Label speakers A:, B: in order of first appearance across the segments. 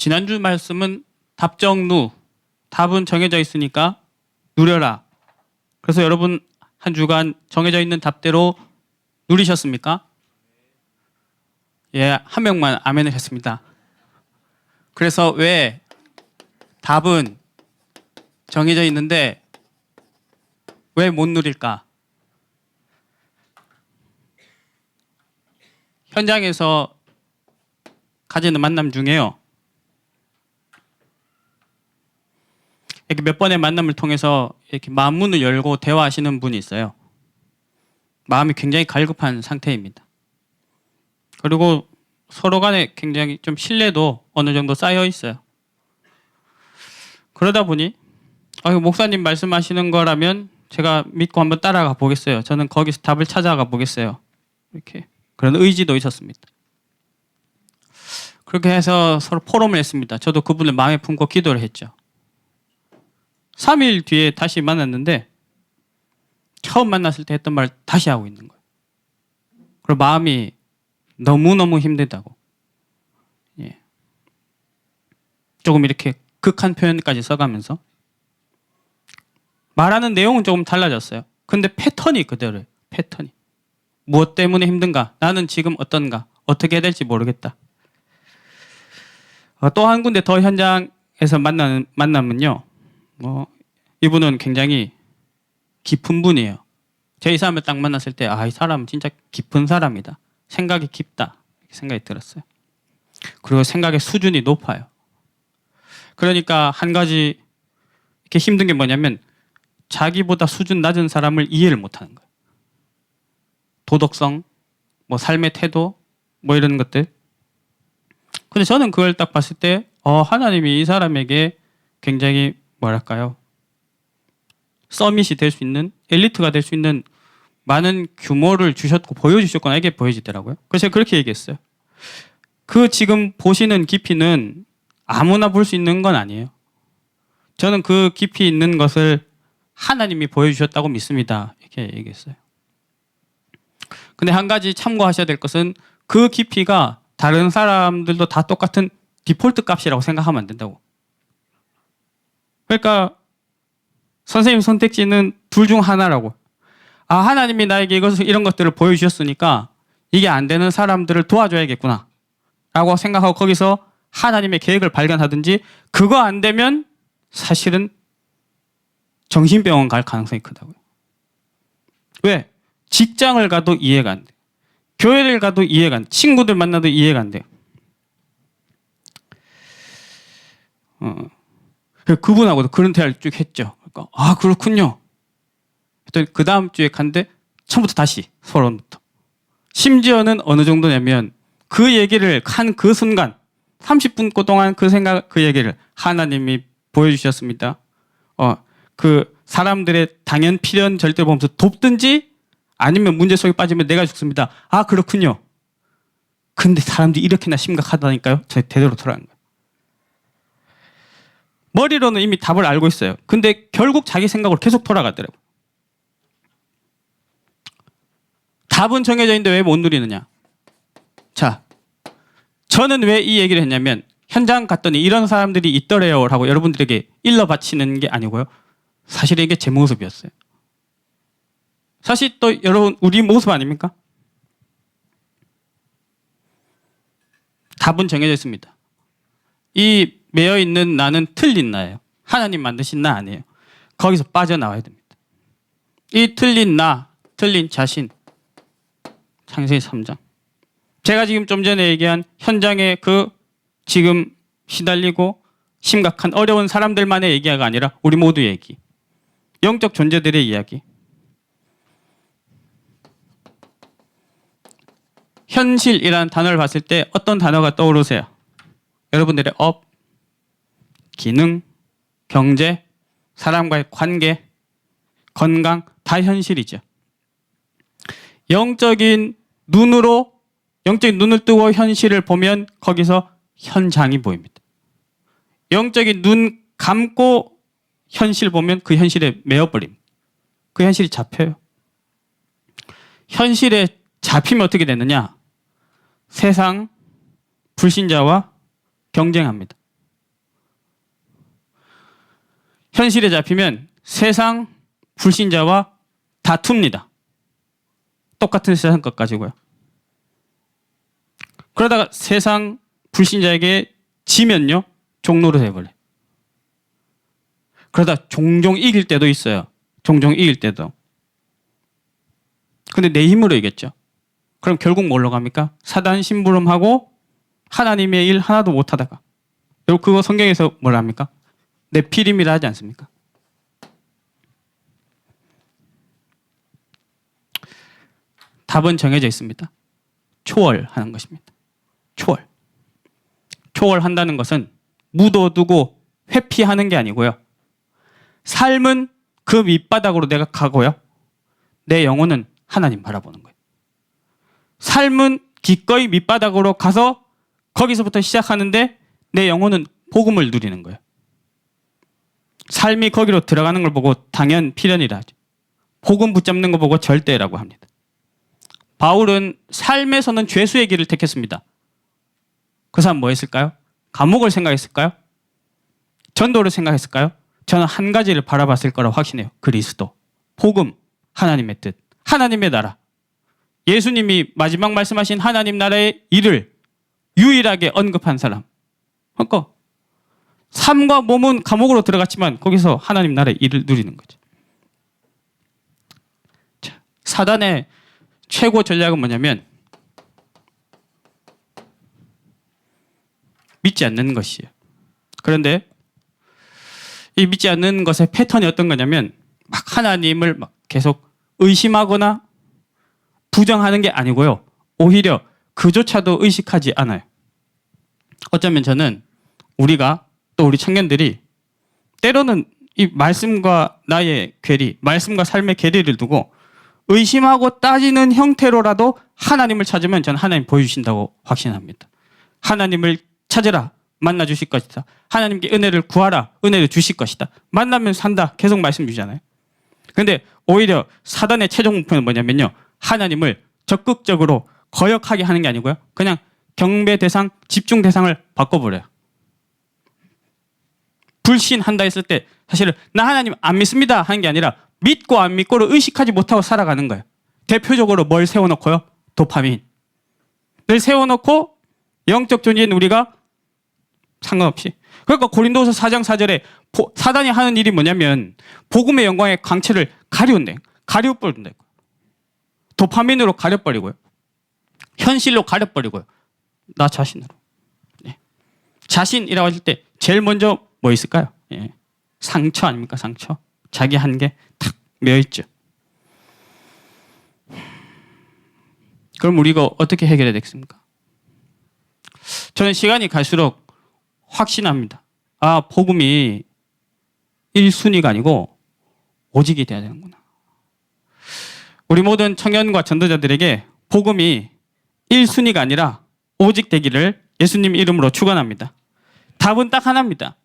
A: 지난주 말씀은 답정누, 답은 정해져 있으니까 누려라. 그래서 여러분 한 주간 정해져 있는 답대로 누리셨습니까? 예, 한 명만 아멘을 했습니다. 그래서 왜 답은 정해져 있는데 왜 못 누릴까? 현장에서 가지는 만남 중에요. 이렇게 몇 번의 만남을 통해서 이렇게 마음 문을 열고 대화하시는 분이 있어요. 마음이 굉장히 갈급한 상태입니다. 그리고 서로 간에 굉장히 좀 신뢰도 어느 정도 쌓여 있어요. 그러다 보니 목사님 말씀하시는 거라면 제가 믿고 한번 따라가 보겠어요. 저는 거기서 답을 찾아가 보겠어요. 이렇게 그런 의지도 있었습니다. 그렇게 해서 서로 포럼을 했습니다. 저도 그분을 마음에 품고 기도를 했죠. 3일 뒤에 다시 만났는데 처음 만났을 때 했던 말 다시 하고 있는 거예요. 그리고 마음이 너무너무 힘들다고. 예. 조금 이렇게 극한 표현까지 써가면서 말하는 내용은 조금 달라졌어요. 근데 패턴이 그대로예요. 패턴이. 무엇 때문에 힘든가? 나는 지금 어떤가? 어떻게 해야 될지 모르겠다. 또 한 군데 더 현장에서 만남은요. 이분은 굉장히 깊은 분이에요. 제 이 사람을 딱 만났을 때 이 사람은 진짜 깊은 사람이다. 생각이 깊다. 이렇게 생각이 들었어요. 그리고 생각의 수준이 높아요. 그러니까 한 가지 이렇게 힘든 게 뭐냐면 자기보다 수준 낮은 사람을 이해를 못하는 거예요. 도덕성, 삶의 태도, 이런 것들. 근데 저는 그걸 딱 봤을 때 하나님이 이 사람에게 굉장히 뭐랄까요? 서밋이 될 수 있는, 엘리트가 될 수 있는 많은 규모를 주셨고 보여주셨구나. 이게 보여지더라고요. 그래서 제가 그렇게 얘기했어요. 그 지금 보시는 깊이는 아무나 볼 수 있는 건 아니에요. 저는 그 깊이 있는 것을 하나님이 보여주셨다고 믿습니다. 이렇게 얘기했어요. 근데 한 가지 참고하셔야 될 것은 그 깊이가 다른 사람들도 다 똑같은 디폴트 값이라고 생각하면 안 된다고. 그러니까 선생님 선택지는 둘 중 하나라고. 하나님이 나에게 이런 것들을 보여주셨으니까 이게 안 되는 사람들을 도와줘야겠구나 라고 생각하고 거기서 하나님의 계획을 발견하든지 그거 안 되면 사실은 정신병원 갈 가능성이 크다고요. 왜? 직장을 가도 이해가 안 돼. 교회를 가도 이해가 안 돼. 친구들 만나도 이해가 안 돼. 그분하고도 그런 대화를 쭉 했죠. 그러니까 그렇군요. 그 다음 주에 갔는데 처음부터 다시 서론부터. 심지어는 어느 정도냐면 그 얘기를 한 그 순간 30분 동안 그 얘기를 하나님이 보여주셨습니다. 그 사람들의 당연 필연 절대 보면서 돕든지 아니면 문제 속에 빠지면 내가 죽습니다. 그렇군요. 근데 사람들이 이렇게나 심각하다니까요. 저 대대로 돌아가는 거예요. 머리로는 이미 답을 알고 있어요. 근데 결국 자기 생각으로 계속 돌아가더라고요. 답은 정해져 있는데 왜 못 누리느냐? 자, 저는 왜 이 얘기를 했냐면 현장 갔더니 이런 사람들이 있더래요 라고 여러분들에게 일러 바치는 게 아니고요. 사실 이게 제 모습이었어요. 사실 또 여러분 우리 모습 아닙니까? 답은 정해져 있습니다. 이 매여 있는 나는 틀린 나예요. 하나님 만드신 나 아니에요. 거기서 빠져나와야 됩니다. 이 틀린 나, 틀린 자신. 창세기 3장. 제가 지금 좀 전에 얘기한 현장에 지금 시달리고 심각한 어려운 사람들만의 얘기가 아니라 우리 모두의 얘기. 영적 존재들의 이야기. 현실이라는 단어를 봤을 때 어떤 단어가 떠오르세요? 여러분들의 업, 기능, 경제, 사람과의 관계, 건강 다 현실이죠. 영적인 눈을 뜨고 현실을 보면 거기서 현장이 보입니다. 영적인 눈 감고 현실 보면 그 현실에 매어버립니다. 그 현실이 잡혀요. 현실에 잡히면 어떻게 되느냐? 세상 불신자와 경쟁합니다. 현실에 잡히면 세상 불신자와 다툽니다. 똑같은 세상 것 가지고요. 그러다가 세상 불신자에게 지면요, 종로를 해버려요. 그러다 종종 이길 때도 있어요. 종종 이길 때도. 근데 내 힘으로 이겼죠. 그럼 결국 뭘로 갑니까? 사단 심부름하고 하나님의 일 하나도 못하다가. 그리고 그거 성경에서 뭘 합니까? 내 피림이라 하지 않습니까? 답은 정해져 있습니다. 초월하는 것입니다. 초월. 초월한다는 것은 묻어두고 회피하는 게 아니고요. 삶은 그 밑바닥으로 내가 가고요. 내 영혼은 하나님 바라보는 거예요. 삶은 기꺼이 밑바닥으로 가서 거기서부터 시작하는데 내 영혼은 복음을 누리는 거예요. 삶이 거기로 들어가는 걸 보고 당연 필연이라 하죠. 복음 붙잡는 거 보고 절대라고 합니다. 바울은 삶에서는 죄수의 길을 택했습니다. 그 사람 뭐 했을까요? 감옥을 생각했을까요? 전도를 생각했을까요? 저는 한 가지를 바라봤을 거라고 확신해요. 그리스도, 복음, 하나님의 뜻, 하나님의 나라. 예수님이 마지막 말씀하신 하나님 나라의 일을 유일하게 언급한 사람. 그러니까 삶과 몸은 감옥으로 들어갔지만 거기서 하나님 나라의 일을 누리는 거죠. 자, 사단의 최고 전략은 뭐냐면 믿지 않는 것이에요. 그런데 이 믿지 않는 것의 패턴이 어떤 거냐면 막 하나님을 막 계속 의심하거나 부정하는 게 아니고요. 오히려 그조차도 의식하지 않아요. 어쩌면 저는 우리가 또 우리 청년들이 때로는 이 말씀과 나의 괴리, 말씀과 삶의 괴리를 두고 의심하고 따지는 형태로라도 하나님을 찾으면 저는 하나님 보여주신다고 확신합니다. 하나님을 찾으라. 만나 주실 것이다. 하나님께 은혜를 구하라. 은혜를 주실 것이다. 만나면 산다. 계속 말씀 주잖아요. 그런데 오히려 사단의 최종 목표는 뭐냐면요. 하나님을 적극적으로 거역하게 하는 게 아니고요. 그냥 경배 대상, 집중 대상을 바꿔버려요. 불신한다 했을 때 사실은 나 하나님 안 믿습니다 하는 게 아니라 믿고 안 믿고를 의식하지 못하고 살아가는 거예요. 대표적으로 뭘 세워놓고요? 도파민을 세워놓고 영적 존재인 우리가 상관없이. 그러니까 고린도서 4장 4절에 사단이 하는 일이 뭐냐면 복음의 영광의 광채를 가리운대. 가려버린다. 도파민으로 가려버리고요. 현실로 가려버리고요. 나 자신으로. 네. 자신이라고 하실 때 제일 먼저 뭐 있을까요? 예. 상처 아닙니까? 상처. 자기 한계 탁 메어있죠. 그럼 우리가 어떻게 해결해야 되겠습니까? 저는 시간이 갈수록 확신합니다. 아, 복음이 1순위가 아니고 오직이 돼야 되는구나. 우리 모든 청년과 전도자들에게 복음이 1순위가 아니라 오직 되기를 예수님 이름으로 축원합니다. 답은 딱 하나입니다.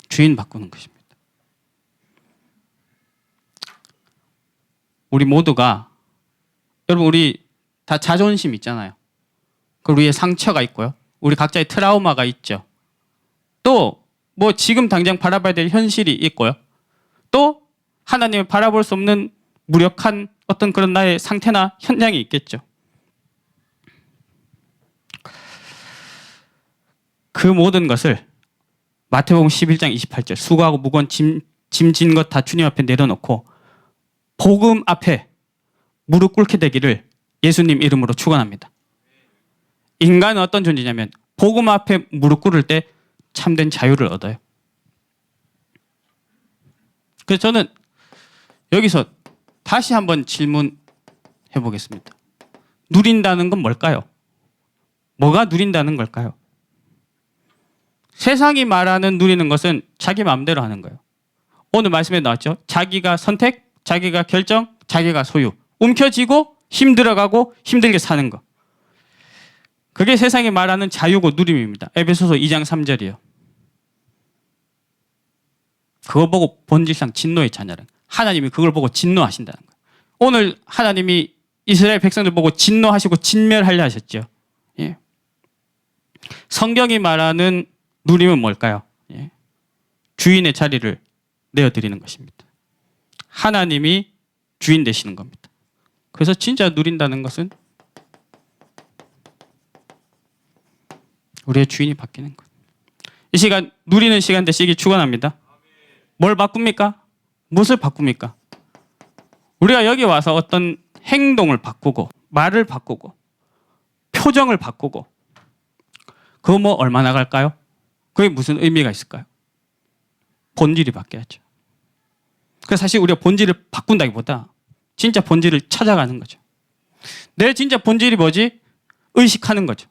A: 주인 바꾸는 것입니다. 우리 모두가 여러분 우리 다 자존심 있잖아요. 그 우리의 상처가 있고요. 우리 각자의 트라우마가 있죠. 또 뭐 지금 당장 바라봐야 될 현실이 있고요. 또 하나님을 바라볼 수 없는 무력한 어떤 그런 나의 상태나 현장이 있겠죠. 그 모든 것을 마태복음 11장 28절 수고하고 무거운 짐 진 것 다 주님 앞에 내려놓고 복음 앞에 무릎 꿇게 되기를 예수님 이름으로 축원합니다. 인간은 어떤 존재냐면 복음 앞에 무릎 꿇을 때 참된 자유를 얻어요. 그래서 저는 여기서 다시 한번 질문해 보겠습니다. 누린다는 건 뭘까요? 뭐가 누린다는 걸까요? 세상이 말하는 누리는 것은 자기 마음대로 하는 거예요. 오늘 말씀에 나왔죠. 자기가 선택, 자기가 결정, 자기가 소유. 움켜쥐고 힘들어가고 힘들게 사는 거. 그게 세상이 말하는 자유고 누림입니다. 에베소서 2장 3절이요. 그거 보고 본질상 진노의 자녀는 하나님이 그걸 보고 진노하신다는 거예요. 오늘 하나님이 이스라엘 백성들 보고 진노하시고 진멸하려 하셨죠. 예. 성경이 말하는 누림은 뭘까요? 예. 주인의 자리를 내어드리는 것입니다. 하나님이 주인 되시는 겁니다. 그래서 진짜 누린다는 것은 우리의 주인이 바뀌는 것. 이 시간 누리는 시간 되시기 축원합니다. 뭘 바꿉니까? 무엇을 바꿉니까? 우리가 여기 와서 어떤 행동을 바꾸고 말을 바꾸고 표정을 바꾸고 그거 뭐 얼마나 갈까요? 그게 무슨 의미가 있을까요? 본질이 바뀌어야죠. 그래서 사실 우리가 본질을 바꾼다기보다 진짜 본질을 찾아가는 거죠. 내 진짜 본질이 뭐지? 의식하는 거죠.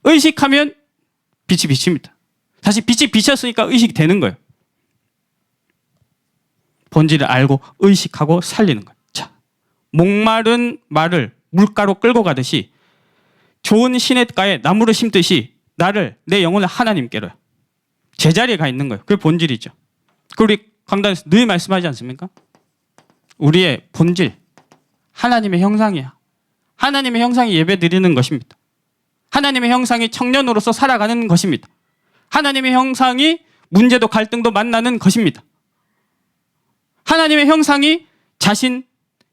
A: 의식하면 빛이 비칩니다. 사실 빛이 비쳤으니까 의식이 되는 거예요. 본질을 알고 의식하고 살리는 거예요. 자, 목마른 말을 물가로 끌고 가듯이 좋은 시냇가에 나무를 심듯이 나를, 내 영혼을 하나님께로요. 제자리에 가 있는 거예요. 그게 본질이죠. 그 우리 강단에서 늘 말씀하지 않습니까? 우리의 본질, 하나님의 형상이야. 하나님의 형상이 예배 드리는 것입니다. 하나님의 형상이 청년으로서 살아가는 것입니다. 하나님의 형상이 문제도 갈등도 만나는 것입니다. 하나님의 형상이 자신,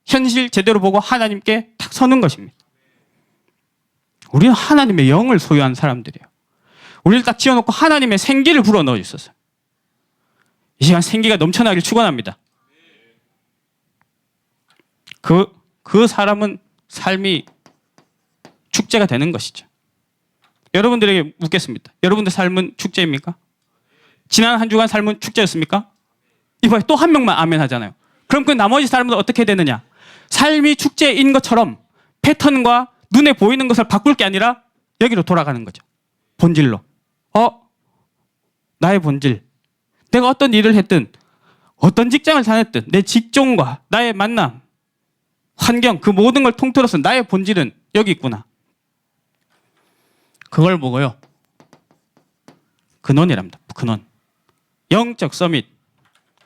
A: 현실 제대로 보고 하나님께 탁 서는 것입니다. 우리는 하나님의 영을 소유한 사람들이에요. 우리를 딱 지어놓고 하나님의 생기를 불어넣어 주셨어요. 이 시간 생기가 넘쳐나길 축원합니다. 그 사람은 삶이 축제가 되는 것이죠. 여러분들에게 묻겠습니다. 여러분들 삶은 축제입니까? 지난 한 주간 삶은 축제였습니까? 이번에 또 한 명만 아멘 하잖아요. 그럼 그 나머지 삶은 어떻게 되느냐? 삶이 축제인 것처럼 패턴과 눈에 보이는 것을 바꿀 게 아니라 여기로 돌아가는 거죠. 본질로. 나의 본질. 내가 어떤 일을 했든 어떤 직장을 다녔든 내 직종과 나의 만남, 환경, 그 모든 걸 통틀어서 나의 본질은 여기 있구나. 그걸 보고요. 근원이랍니다. 근원. 영적 서밋.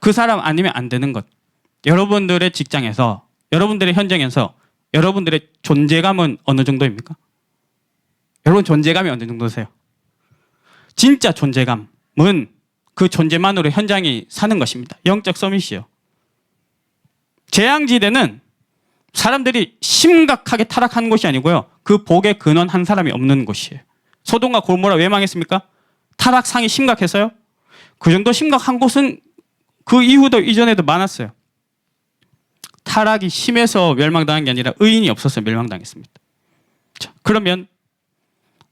A: 그 사람 아니면 안 되는 것. 여러분들의 직장에서, 여러분들의 현장에서 여러분들의 존재감은 어느 정도입니까? 여러분 존재감이 어느 정도세요? 진짜 존재감은 그 존재만으로 현장이 사는 것입니다. 영적 서밋이요. 재앙지대는 사람들이 심각하게 타락한 곳이 아니고요. 그 복의 근원 한 사람이 없는 곳이에요. 소돔과 고모라 왜 망했습니까? 타락상이 심각해서요. 그 정도 심각한 곳은 그 이후도 이전에도 많았어요. 타락이 심해서 멸망당한 게 아니라 의인이 없어서 멸망당했습니다. 자, 그러면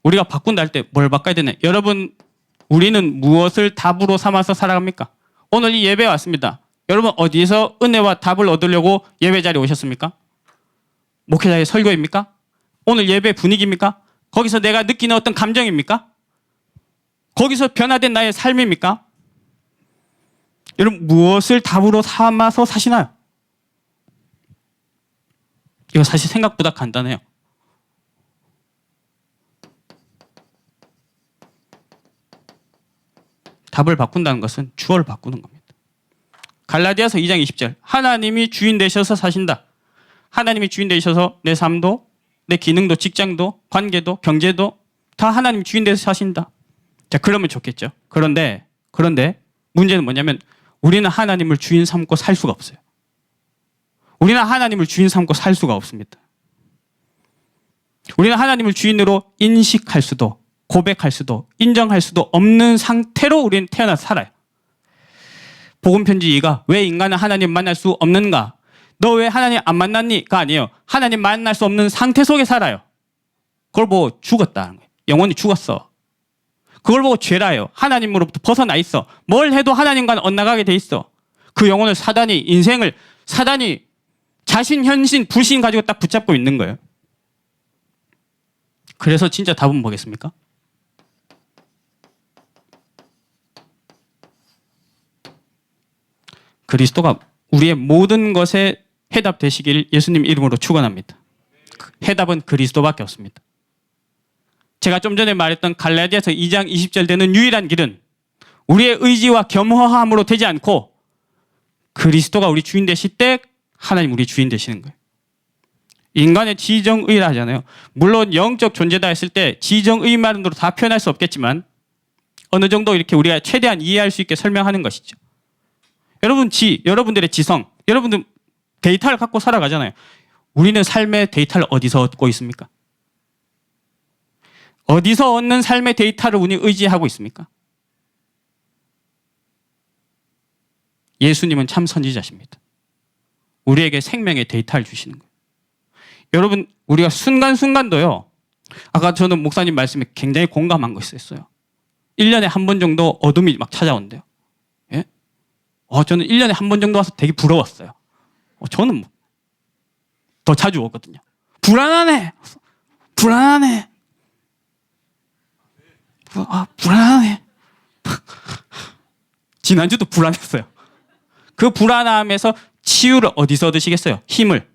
A: 우리가 바꾼다 할 때 뭘 바꿔야 되냐? 여러분, 우리는 무엇을 답으로 삼아서 살아갑니까? 오늘 이 예배 왔습니다. 여러분 어디서 은혜와 답을 얻으려고 예배 자리에 오셨습니까? 목회자의 설교입니까? 오늘 예배 분위기입니까? 거기서 내가 느끼는 어떤 감정입니까? 거기서 변화된 나의 삶입니까? 여러분 무엇을 답으로 삼아서 사시나요? 이거 사실 생각보다 간단해요. 답을 바꾼다는 것은 주어를 바꾸는 겁니다. 갈라디아서 2장 20절. 하나님이 주인 되셔서 사신다. 하나님이 주인 되셔서 내 삶도, 내 기능도, 직장도, 관계도, 경제도 다 하나님 주인 되셔서 사신다. 자, 그러면 좋겠죠. 그런데 문제는 뭐냐면 우리는 하나님을 주인 삼고 살 수가 없어요. 우리는 하나님을 주인 삼고 살 수가 없습니다. 우리는 하나님을 주인으로 인식할 수도, 고백할 수도, 인정할 수도 없는 상태로 우리는 태어나서 살아요. 복음편지 2가 왜 인간은 하나님 만날 수 없는가? 너 왜 하나님 안 만났니?가 아니에요. 하나님 만날 수 없는 상태 속에 살아요. 그걸 보고 죽었다는 거예요. 영혼이 죽었어. 그걸 보고 죄라요. 하나님으로부터 벗어나 있어. 뭘 해도 하나님과는 엇나가게 돼 있어. 그 영혼을 사단이 자신, 현신, 불신 가지고 딱 붙잡고 있는 거예요. 그래서 진짜 답은 뭐겠습니까? 그리스도가 우리의 모든 것에 해답 되시길 예수님 이름으로 축원합니다. 해답은 그리스도밖에 없습니다. 제가 좀 전에 말했던 갈라디아서 2장 20절 되는 유일한 길은 우리의 의지와 겸허함으로 되지 않고 그리스도가 우리 주인 되실 때 하나님 우리 주인 되시는 거예요. 인간의 지정의라 하잖아요. 물론 영적 존재다 했을 때 지정의만으로 다 표현할 수 없겠지만 어느 정도 이렇게 우리가 최대한 이해할 수 있게 설명하는 것이죠. 여러분들의 지성, 여러분들 데이터를 갖고 살아가잖아요. 우리는 삶의 데이터를 어디서 얻고 있습니까? 어디서 얻는 삶의 데이터를 우리 의지하고 있습니까? 예수님은 참 선지자십니다. 우리에게 생명의 데이터를 주시는 거예요. 여러분, 우리가 순간순간도요. 아까 저는 목사님 말씀에 굉장히 공감한 거 있었어요. 1년에 한 번 정도 어둠이 막 찾아온대요. 예? 저는 1년에 한 번 정도 와서 되게 부러웠어요. 저는 뭐 더 자주 오거든요. 불안하네. 불안하네. 지난주도 불안했어요. 그 불안함에서 치유를 어디서 얻으시겠어요? 힘을.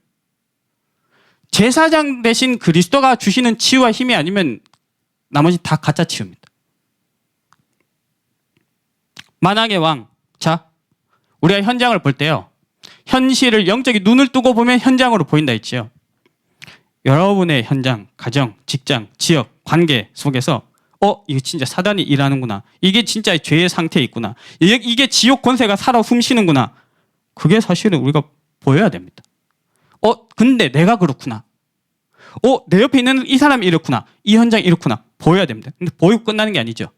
A: 제사장 대신 그리스도가 주시는 치유와 힘이 아니면 나머지 다 가짜 치유입니다. 만왕의 왕. 자, 우리가 현장을 볼 때요. 현실을 영적인 눈을 뜨고 보면 현장으로 보인다 했지요. 여러분의 현장, 가정, 직장, 지역, 관계 속에서 이거 진짜 사단이 일하는구나. 이게 진짜 죄의 상태에 있구나. 이게 지옥 권세가 살아 숨쉬는구나. 그게 사실은 우리가 보여야 됩니다. 근데 내가 그렇구나. 내 옆에 있는 이 사람이 이렇구나. 이 현장이 이렇구나. 보여야 됩니다. 근데 보이고 끝나는 게 아니죠.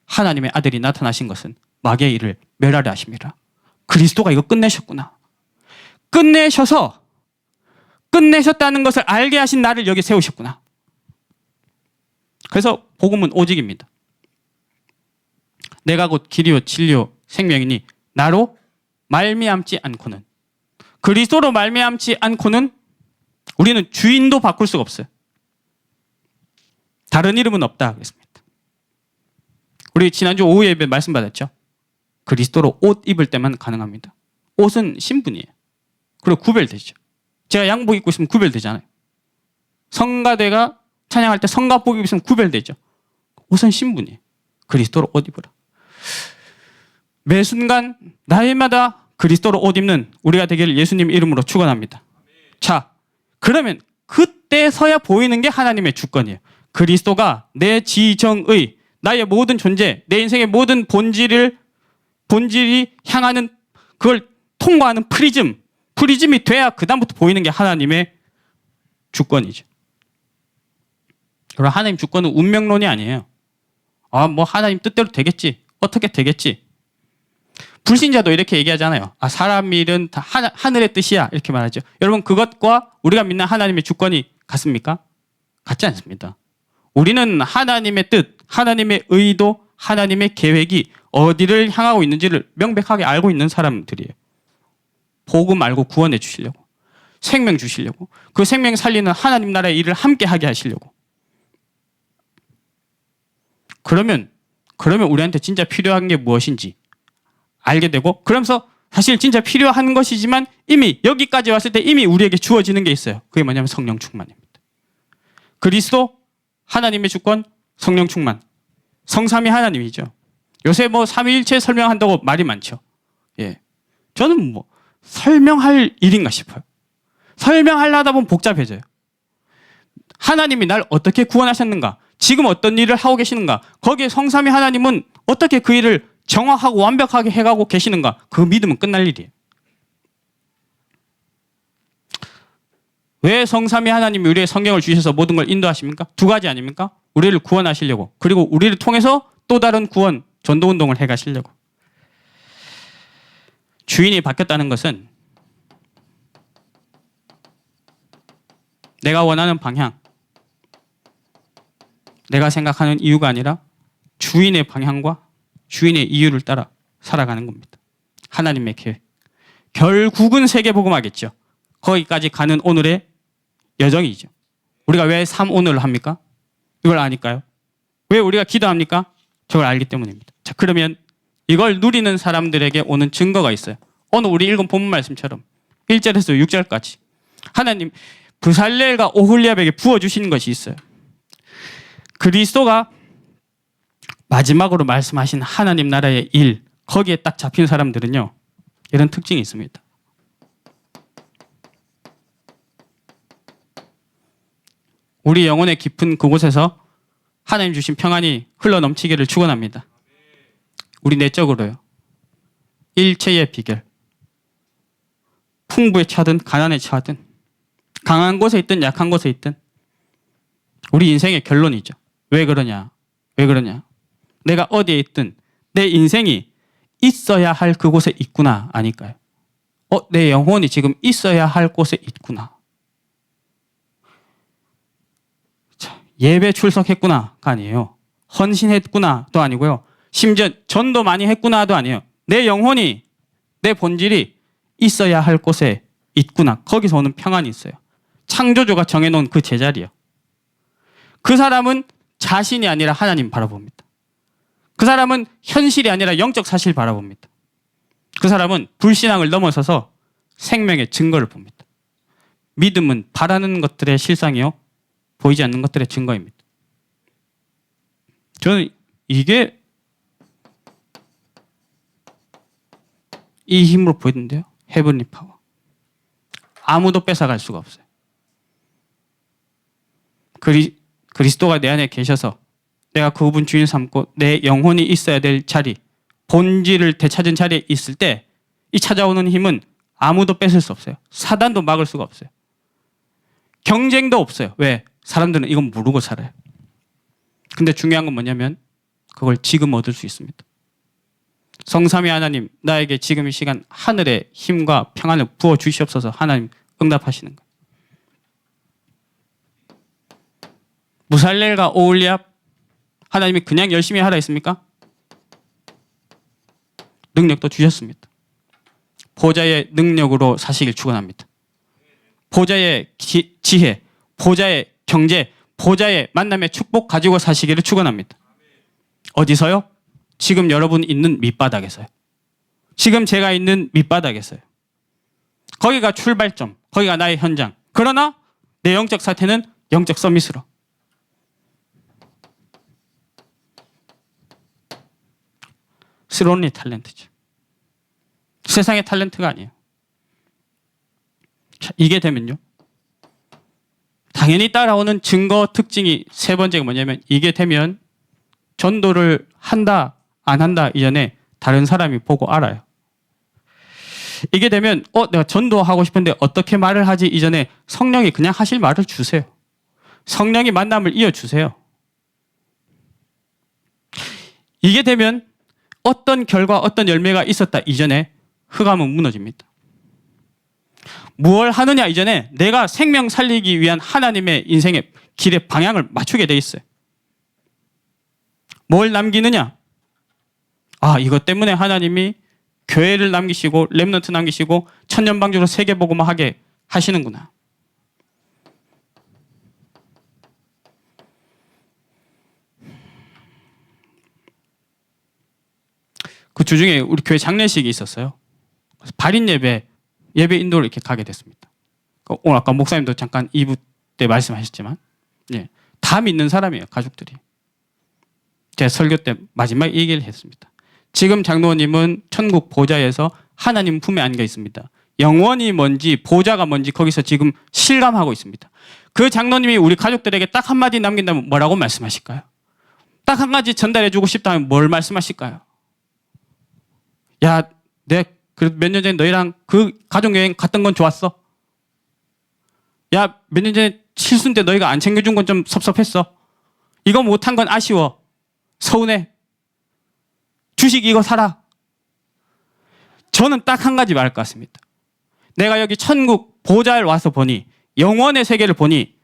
A: 하나님의 아들이 나타나신 것은 마귀의 일을 멸하려 하심이라. 그리스도가 이거 끝내셨구나. 끝내셨다는 것을 알게 하신 나를 여기 세우셨구나. 그래서 복음은 오직입니다. 내가 곧 길이요 진리요 생명이니 나로 말미암지 않고는, 그리스도로 말미암지 않고는 우리는 주인도 바꿀 수가 없어요. 다른 이름은 없다 그랬습니다. 우리 지난주 오후 예배 말씀 받았죠. 그리스도로 옷 입을 때만 가능합니다. 옷은 신분이에요. 그리고 구별되죠. 제가 양복 입고 있으면 구별되잖아요. 성가대가 찬양할 때 성가복 입으면 구별되죠. 옷은 신분이에요. 그리스도로 옷 입으라. 매 순간 날마다 그리스도로 옷 입는 우리가 되기를 예수님 이름으로 축원합니다. 자, 그러면 그때서야 보이는 게 하나님의 주권이에요. 그리스도가 내 지정의, 나의 모든 존재, 내 인생의 모든 본질이 향하는 그걸 통과하는 프리즘이 돼야 그다음부터 보이는 게 하나님의 주권이죠. 그리고 하나님 주권은 운명론이 아니에요. 뭐 하나님 뜻대로 되겠지. 어떻게 되겠지. 불신자도 이렇게 얘기하잖아요. 사람 일은 다 하늘의 뜻이야. 이렇게 말하죠. 여러분, 그것과 우리가 믿는 하나님의 주권이 같습니까? 같지 않습니다. 우리는 하나님의 뜻, 하나님의 의도, 하나님의 계획이 어디를 향하고 있는지를 명백하게 알고 있는 사람들이에요. 복음 알고 구원해 주시려고, 생명 주시려고, 그 생명 살리는 하나님 나라의 일을 함께 하게 하시려고. 그러면 우리한테 진짜 필요한 게 무엇인지 알게 되고, 그러면서 사실 진짜 필요한 것이지만 이미 여기까지 왔을 때 이미 우리에게 주어지는 게 있어요. 그게 뭐냐면 성령 충만입니다. 그리스도, 하나님의 주권, 성령 충만. 성삼위 하나님이죠. 요새 삼위일체 설명한다고 말이 많죠. 예. 저는 설명할 일인가 싶어요. 설명하려다 보면 복잡해져요. 하나님이 날 어떻게 구원하셨는가? 지금 어떤 일을 하고 계시는가? 거기에 성삼위 하나님은 어떻게 그 일을 정확하고 완벽하게 해가고 계시는가? 그 믿으면 끝날 일이에요. 왜 성삼위 하나님이 우리의 성경을 주셔서 모든 걸 인도하십니까? 두 가지 아닙니까? 우리를 구원하시려고, 그리고 우리를 통해서 또 다른 구원, 전도운동을 해가시려고. 주인이 바뀌었다는 것은 내가 원하는 방향, 내가 생각하는 이유가 아니라 주인의 방향과 주인의 이유를 따라 살아가는 겁니다. 하나님의 계획. 결국은 세계복음하겠죠. 거기까지 가는 오늘의 여정이죠. 우리가 왜 3오늘을 합니까? 이걸 아니까요. 왜 우리가 기도합니까? 저걸 알기 때문입니다. 자, 그러면 이걸 누리는 사람들에게 오는 증거가 있어요. 오늘 우리 읽은 본문 말씀처럼 1절에서 6절까지 하나님 브살렐과 오홀리압에게 부어주시는 것이 있어요. 그리스도가 마지막으로 말씀하신 하나님 나라의 일, 거기에 딱 잡힌 사람들은요, 이런 특징이 있습니다. 우리 영혼의 깊은 그곳에서 하나님 주신 평안이 흘러넘치기를 축원합니다. 우리 내적으로요. 일체의 비결. 풍부에 처하든 가난에 처하든 강한 곳에 있든 약한 곳에 있든 우리 인생의 결론이죠. 왜 그러냐? 왜 그러냐? 내가 어디에 있든 내 인생이 있어야 할 그곳에 있구나 아닐까요? 내 영혼이 지금 있어야 할 곳에 있구나. 자, 예배 출석했구나가 아니에요. 헌신했구나도 아니고요. 심지어 전도 많이 했구나도 아니에요. 내 영혼이, 내 본질이 있어야 할 곳에 있구나. 거기서 오는 평안이 있어요. 창조주가 정해놓은 그 제자리요. 그 사람은 자신이 아니라 하나님 바라봅니다. 그 사람은 현실이 아니라 영적 사실 바라봅니다. 그 사람은 불신앙을 넘어서서 생명의 증거를 봅니다. 믿음은 바라는 것들의 실상이요. 보이지 않는 것들의 증거입니다. 저는 이게 이 힘으로 보이던데요. 헤븐리 파워. 아무도 뺏어갈 수가 없어요. 그리스도가 내 안에 계셔서 내가 그분 주인 삼고 내 영혼이 있어야 될 자리, 본질을 되찾은 자리에 있을 때 이 찾아오는 힘은 아무도 뺏을 수 없어요. 사단도 막을 수가 없어요. 경쟁도 없어요. 왜? 사람들은 이건 모르고 살아요. 근데 중요한 건 뭐냐면 그걸 지금 얻을 수 있습니다. 성삼위 하나님, 나에게 지금 이 시간 하늘의 힘과 평안을 부어 주시옵소서. 하나님 응답하시는 거예요. 무살렐과 오홀리압, 하나님이 그냥 열심히 하라 했습니까? 능력도 주셨습니다. 보좌의 능력으로 사시길 축원합니다. 보좌의 지혜, 보좌의 경제, 보좌의 만남의 축복 가지고 사시기를 축원합니다. 어디서요? 지금 여러분 있는 밑바닥에서요. 지금 제가 있는 밑바닥에서요. 거기가 출발점, 거기가 나의 현장. 그러나 내 영적 사태는 영적 서밋으로. 스론리 탤런트죠. 세상의 탤런트가 아니에요. 자, 이게 되면요. 당연히 따라오는 증거 특징이 세 번째가 뭐냐면 이게 되면 전도를 한다, 안 한다 이전에 다른 사람이 보고 알아요. 이게 되면 내가 전도하고 싶은데 어떻게 말을 하지 이전에 성령이 그냥 하실 말을 주세요. 성령이 만남을 이어주세요. 이게 되면 어떤 결과, 어떤 열매가 있었다 이전에 흑암은 무너집니다. 무엇을 하느냐 이전에 내가 생명 살리기 위한 하나님의 인생의 길의 방향을 맞추게 돼 있어요. 뭘 남기느냐? 이것 때문에 하나님이 교회를 남기시고 렘넌트 남기시고 천년방주로 세계복음화 하게 하시는구나. 그 주중에 우리 교회 장례식이 있었어요. 그래서 발인 예배 인도를 이렇게 가게 됐습니다. 오늘 아까 목사님도 잠깐 2부 때 말씀하셨지만 다 믿는 사람이에요. 가족들이. 제가 설교 때 마지막 얘기를 했습니다. 지금 장로님은 천국 보좌에서 하나님 품에 안겨 있습니다. 영원이 뭔지 보좌가 뭔지 거기서 지금 실감하고 있습니다. 그 장로님이 우리 가족들에게 딱 한마디 남긴다면 뭐라고 말씀하실까요? 딱 한 가지 전달해주고 싶다면 뭘 말씀하실까요? 야, 내가 몇 년 전에 너희랑 그 가족여행 갔던 건 좋았어. 야, 몇 년 전에 실수인데 너희가 안 챙겨준 건 좀 섭섭했어. 이거 못한 건 아쉬워. 서운해. 주식 이거 사라. 저는 딱 한 가지 말할 것 같습니다. 내가 여기 천국 보좌에 와서 보니 영원의 세계를 보니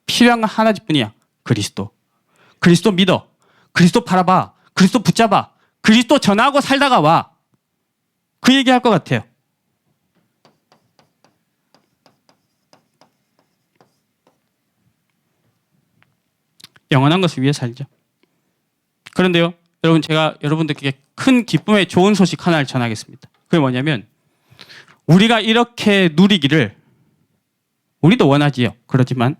A: 필요한 건 하나뿐이야. 그리스도. 그리스도 믿어. 그리스도 바라봐. 그리스도 붙잡아. 그리스도 전하고 살다가 와. 그 얘기할 것 같아요. 영원한 것을 위해 살죠. 그런데요, 여러분 제가 여러분들께 큰 기쁨의 좋은 소식 하나를 전하겠습니다. 그게 뭐냐면 우리가 이렇게 누리기를 우리도 원하지요. 그렇지만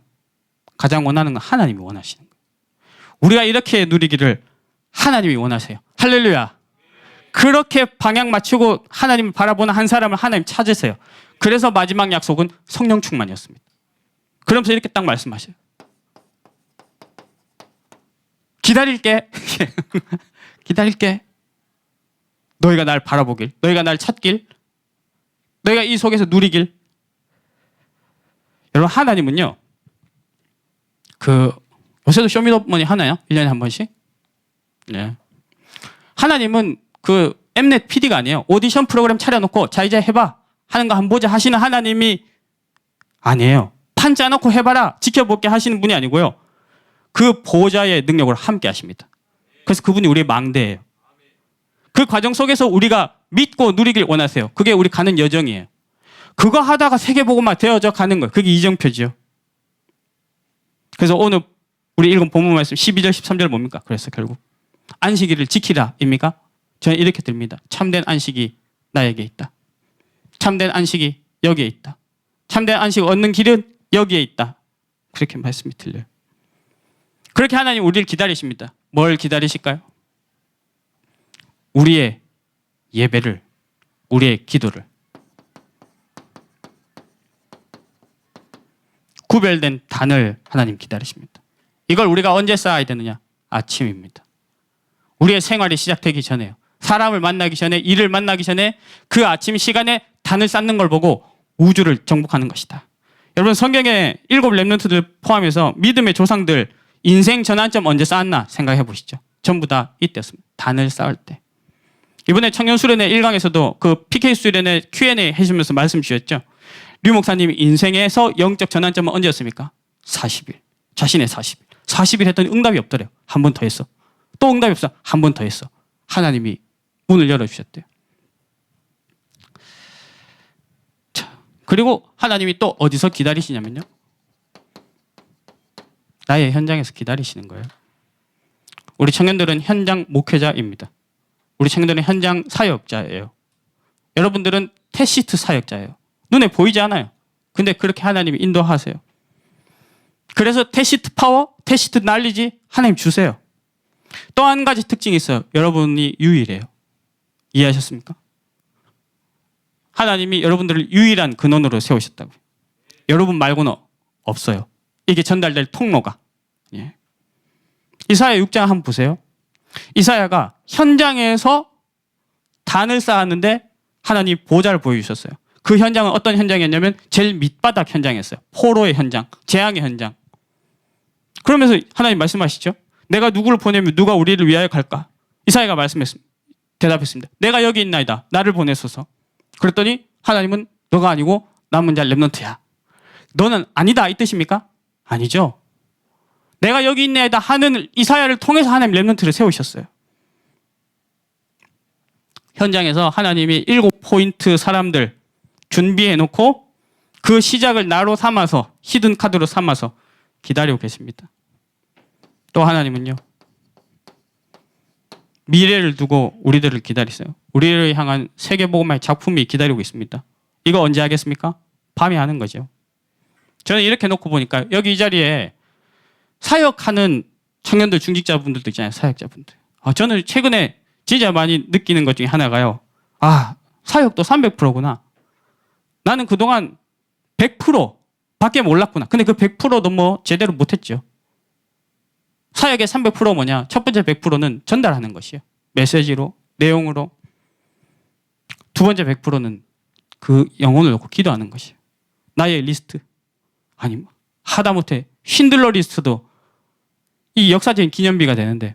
A: 가장 원하는 건 하나님이 원하시는 거예요. 우리가 이렇게 누리기를 하나님이 원하세요. 할렐루야. 그렇게 방향 맞추고 하나님을 바라보는 한 사람을 하나님 찾으세요. 그래서 마지막 약속은 성령 충만이었습니다. 그러면서 이렇게 딱 말씀하셔요. 기다릴게. 기다릴게. 너희가 날 바라보길, 너희가 날 찾길, 너희가 이 속에서 누리길. 여러분, 하나님은요, 요새도 쇼미더머니 하나요? 1년에 한 번씩? 네. 하나님은 엠넷 PD가 아니에요. 오디션 프로그램 차려놓고 자 이제 해봐 하는 거 한번 보자 하시는 하나님이 아니에요. 판 짜놓고 해봐라 지켜볼게 하시는 분이 아니고요. 그 보호자의 능력으로 함께 하십니다. 그래서 그분이 우리의 망대예요. 그 과정 속에서 우리가 믿고 누리길 원하세요. 그게 우리 가는 여정이에요. 그거 하다가 세계복음화 되어져 가는 거예요. 그게 이정표지요. 그래서 오늘 우리 읽은 본문 말씀 12절 13절 뭡니까? 그래서 결국 안식일을 지키라입니까? 저는 이렇게 듭니다. 참된 안식이 나에게 있다. 참된 안식이 여기에 있다. 참된 안식을 얻는 길은 여기에 있다. 그렇게 말씀이 들려요. 그렇게 하나님 우리를 기다리십니다. 뭘 기다리실까요? 우리의 예배를, 우리의 기도를. 구별된 단을 하나님 기다리십니다. 이걸 우리가 언제 쌓아야 되느냐? 아침입니다. 우리의 생활이 시작되기 전에요. 사람을 만나기 전에, 일을 만나기 전에 그 아침 시간에 단을 쌓는 걸 보고 우주를 정복하는 것이다. 여러분, 성경에 7 렘넌트들 포함해서 믿음의 조상들 인생 전환점 언제 쌓았나 생각해 보시죠. 전부 다 이때였습니다. 단을 쌓을 때. 이번에 청년 수련회 1강에서도 그 PK 수련회 Q&A 해주면서 말씀 주셨죠. 류 목사님이 인생에서 영적 전환점은 언제였습니까? 40일. 자신의 40일. 40일 했더니 응답이 없더래요. 한 번 더 했어. 또 응답이 없어. 한 번 더 했어. 하나님이 문을 열어주셨대요. 자, 그리고 하나님이 또 어디서 기다리시냐면요. 나의 현장에서 기다리시는 거예요. 우리 청년들은 현장 목회자입니다. 우리 청년들은 현장 사역자예요. 여러분들은 테시트 사역자예요. 눈에 보이지 않아요. 근데 그렇게 하나님이 인도하세요. 그래서 테시트 파워, 테시트 날리지 하나님 주세요. 또 한 가지 특징이 있어요. 여러분이 유일해요. 이해하셨습니까? 하나님이 여러분들을 유일한 근원으로 세우셨다고요. 여러분 말고는 없어요. 이게 전달될 통로가. 예. 이사야 6장 한번 보세요. 이사야가 현장에서 단을 쌓았는데 하나님 보좌를 보여주셨어요. 그 현장은 어떤 현장이었냐면 제일 밑바닥 현장이었어요. 포로의 현장, 재앙의 현장. 그러면서 하나님 말씀하시죠. 내가 누구를 보내면 누가 우리를 위하여 갈까? 이사야가 대답했습니다. 내가 여기 있나이다. 나를 보내소서. 그랬더니 하나님은 너가 아니고 남은 자 렘넌트야. 너는 아니다 이 뜻입니까? 아니죠. 내가 여기 있나이다 하는 이사야를 통해서 하나님 렘넌트를 세우셨어요. 현장에서 하나님이 7포인트 사람들 준비해놓고 그 시작을 나로 삼아서 히든 카드로 삼아서 기다리고 계십니다. 또 하나님은요. 미래를 두고 우리들을 기다리세요. 우리를 향한 세계복음화의 작품이 기다리고 있습니다. 이거 언제 하겠습니까? 밤에 하는 거죠. 저는 이렇게 놓고 보니까 여기 이 자리에 사역하는 청년들, 중직자분들도 있잖아요. 사역자분들. 저는 최근에 진짜 많이 느끼는 것 중에 하나가요. 사역도 300%구나. 나는 그동안 100% 밖에 몰랐구나. 근데 그 100%도 뭐 제대로 못했죠. 사역의 300% 뭐냐? 첫 번째 100%는 전달하는 것이에요. 메시지로, 내용으로. 두 번째 100%는 그 영혼을 놓고 기도하는 것이에요. 나의 리스트. 아니, 하다못해 쉰들러 리스트도 이 역사적인 기념비가 되는데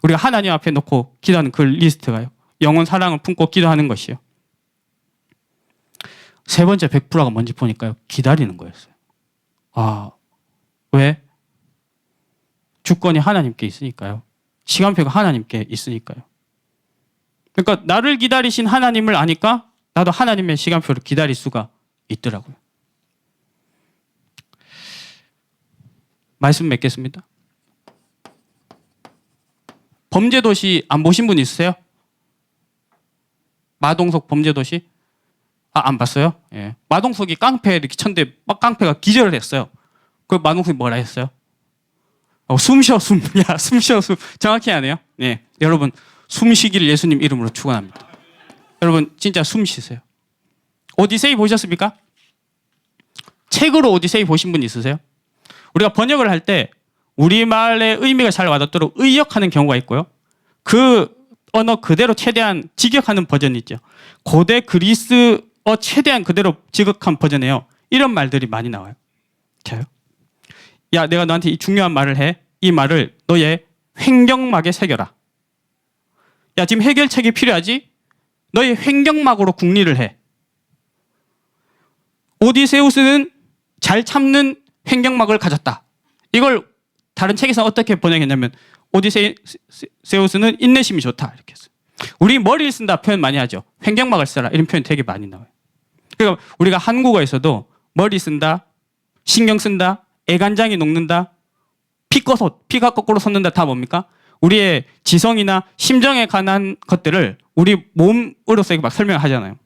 A: 우리가 하나님 앞에 놓고 기도하는 그 리스트가요. 영혼 사랑을 품고 기도하는 것이요. 세 번째 100%가 뭔지 보니까요. 기다리는 거였어요. 왜? 주권이 하나님께 있으니까요. 시간표가 하나님께 있으니까요. 그러니까 나를 기다리신 하나님을 아니까 나도 하나님의 시간표를 기다릴 수가 있더라고요. 말씀 맺겠습니다. 범죄도시 안 보신 분 있으세요? 마동석 범죄도시? 안 봤어요? 예. 마동석이 깡패 이렇게 쳤는데 깡패가 기절을 했어요. 그 마동석이 뭐라 했어요? 숨 쉬어. 정확히 하네요. 예. 여러분, 숨 쉬기를 예수님 이름으로 축원합니다. 여러분, 진짜 숨 쉬세요. 오디세이 보셨습니까? 책으로 오디세이 보신 분 있으세요? 우리가 번역을 할 때 우리말의 의미가 잘 와닿도록 의역하는 경우가 있고요. 그 언어 그대로 최대한 직역하는 버전이 있죠. 고대 그리스어 최대한 그대로 직역한 버전이에요. 이런 말들이 많이 나와요. 자요. 야, 내가 너한테 이 중요한 말을 해. 이 말을 너의 횡격막에 새겨라. 야, 지금 해결책이 필요하지? 너의 횡격막으로 국리를 해. 오디세우스는 잘 참는 횡격막을 가졌다. 이걸 다른 책에서 어떻게 번역했냐면 오디세우스는 인내심이 좋다. 이렇게 했어요. 우리 머리를 쓴다 표현 많이 하죠. 횡격막을 써라. 이런 표현 되게 많이 나와요. 그러니까 우리가 한국어에서도 머리 쓴다, 신경 쓴다, 애간장이 녹는다, 피가 거꾸로 섰는다 다 뭡니까? 우리의 지성이나 심정에 관한 것들을 우리 몸으로서 막 설명하잖아요.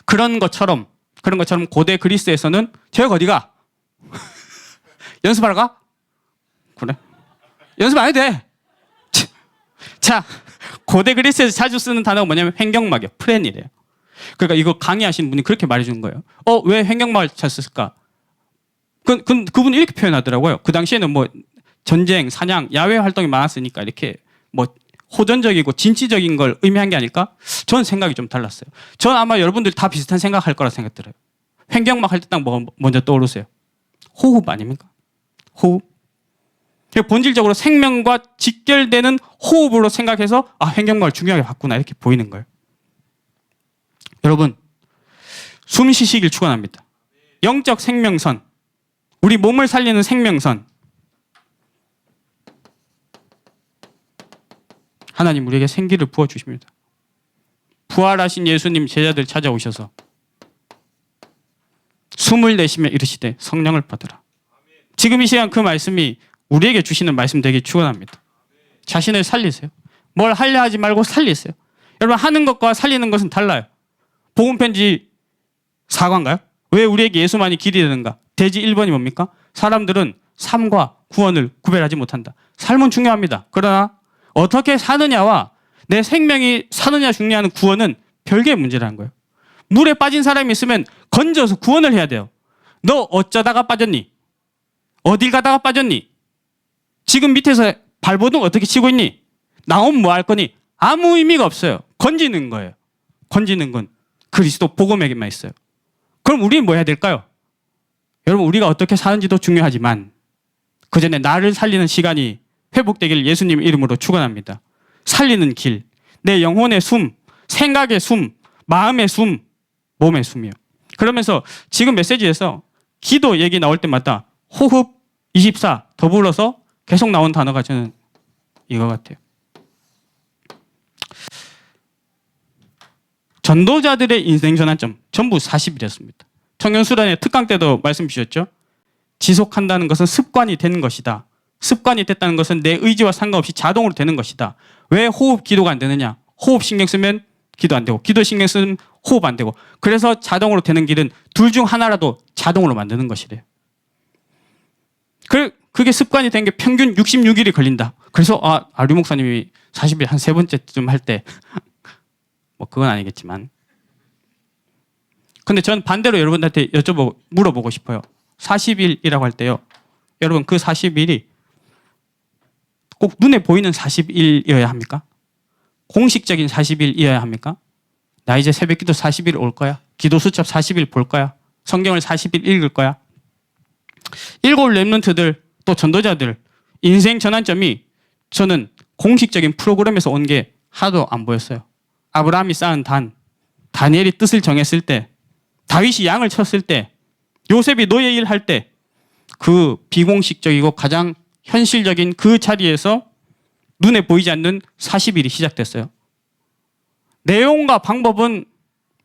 A: 그런 것처럼 고대 그리스에서는 쟤가 어디가? 연습하러 가? 그래? 연습 안 해도 돼. 자, 고대 그리스에서 자주 쓰는 단어가 뭐냐면 횡격막이에요. 프렌이래요. 그러니까 이거 강의하시는 분이 그렇게 말해주는 거예요. 왜 횡격막을 찾았을까? 그분이 이렇게 표현하더라고요. 그 당시에는 뭐 전쟁, 사냥, 야외 활동이 많았으니까 이렇게 뭐 호전적이고 진취적인 걸 의미한 게 아닐까? 저는 생각이 좀 달랐어요. 저는 아마 여러분들 다 비슷한 생각할 거라 생각 들어요. 횡격막 할 때 딱 뭐 먼저 떠오르세요? 호흡 아닙니까? 호흡. 본질적으로 생명과 직결되는 호흡으로 생각해서 횡격막을 중요하게 봤구나 이렇게 보이는 거예요. 여러분, 숨 쉬시길 축원합니다. 영적 생명선, 우리 몸을 살리는 생명선. 하나님 우리에게 생기를 부어주십니다. 부활하신 예수님 제자들 찾아오셔서 숨을 내쉬며 이르시되 성령을 받으라. 지금 이 시간 그 말씀이 우리에게 주시는 말씀 되게 축원합니다. 자신을 살리세요. 뭘 하려 하지 말고 살리세요. 여러분, 하는 것과 살리는 것은 달라요. 복음편지 4과인가요? 왜 우리에게 예수만이 길이 되는가? 대지 1번이 뭡니까? 사람들은 삶과 구원을 구별하지 못한다. 삶은 중요합니다. 그러나 어떻게 사느냐와 내 생명이 사느냐 죽느냐는 구원은 별개의 문제라는 거예요. 물에 빠진 사람이 있으면 건져서 구원을 해야 돼요. 너 어쩌다가 빠졌니? 어딜 가다가 빠졌니? 지금 밑에서 발버둥 어떻게 치고 있니? 나오면 뭐 할 거니? 아무 의미가 없어요. 건지는 거예요. 건지는 건 그리스도 복음에게만 있어요. 그럼 우리는 뭐 해야 될까요? 여러분, 우리가 어떻게 사는지도 중요하지만 그 전에 나를 살리는 시간이 회복되길 예수님 이름으로 축원합니다. 살리는 길, 내 영혼의 숨, 생각의 숨, 마음의 숨, 몸의 숨이요. 그러면서 지금 메시지에서 기도 얘기 나올 때마다 호흡 24 더불어서 계속 나온 단어가 저는 이거 같아요. 전도자들의 인생 전환점 전부 40이었습니다. 청년수련회 특강 때도 말씀 주셨죠. 지속한다는 것은 습관이 되는 것이다. 습관이 됐다는 것은 내 의지와 상관없이 자동으로 되는 것이다. 왜 호흡 기도가 안 되느냐? 호흡 신경 쓰면 기도 안 되고, 기도 신경 쓰면 호흡 안 되고, 그래서 자동으로 되는 길은 둘 중 하나라도 자동으로 만드는 것이래요. 그게 습관이 된 게 평균 66일이 걸린다. 그래서 류 목사님이 40일 한 세 번째쯤 할 때 뭐 그건 아니겠지만, 근데 저는 반대로 여러분들한테 물어보고 싶어요. 40일이라고 할 때요, 여러분 그 40일이 꼭 눈에 보이는 40일이어야 합니까? 공식적인 40일이어야 합니까? 나 이제 새벽기도 40일 올 거야. 기도 수첩 40일 볼 거야. 성경을 40일 읽을 거야. 7 렘넌트들 또 전도자들 인생 전환점이 저는 공식적인 프로그램에서 온 게 하나도 안 보였어요. 아브라함이 쌓은 다니엘이 뜻을 정했을 때, 다윗이 양을 쳤을 때, 요셉이 노예 일 할 때, 그 비공식적이고 가장 현실적인 그 자리에서 눈에 보이지 않는 40일이 시작됐어요. 내용과 방법은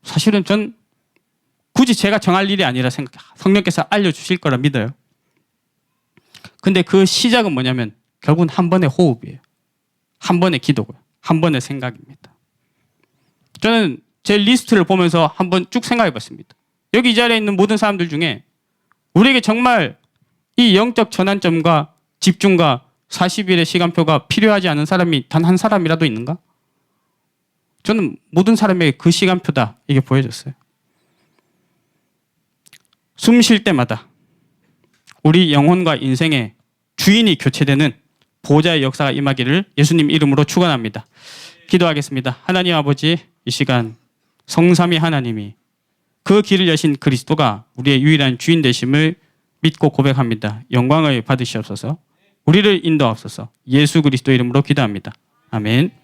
A: 사실은 전 굳이 제가 정할 일이 아니라 성령께서 알려주실 거라 믿어요. 근데 그 시작은 뭐냐면 결국은 한 번의 호흡이에요. 한 번의 기도고요. 한 번의 생각입니다. 저는 제 리스트를 보면서 한번 쭉 생각해 봤습니다. 여기 이 자리에 있는 모든 사람들 중에 우리에게 정말 이 영적 전환점과 집중과 40일의 시간표가 필요하지 않은 사람이 단 한 사람이라도 있는가? 저는 모든 사람에게 그 시간표다 이게 보여졌어요. 숨 쉴 때마다 우리 영혼과 인생의 주인이 교체되는 보호자의 역사가 임하기를 예수님 이름으로 축원합니다. 기도하겠습니다. 하나님 아버지, 이 시간 성삼위 하나님이 그 길을 여신 그리스도가 우리의 유일한 주인 되심을 믿고 고백합니다. 영광을 받으시옵소서. 우리를 인도하옵소서. 예수 그리스도 이름으로 기도합니다. 아멘.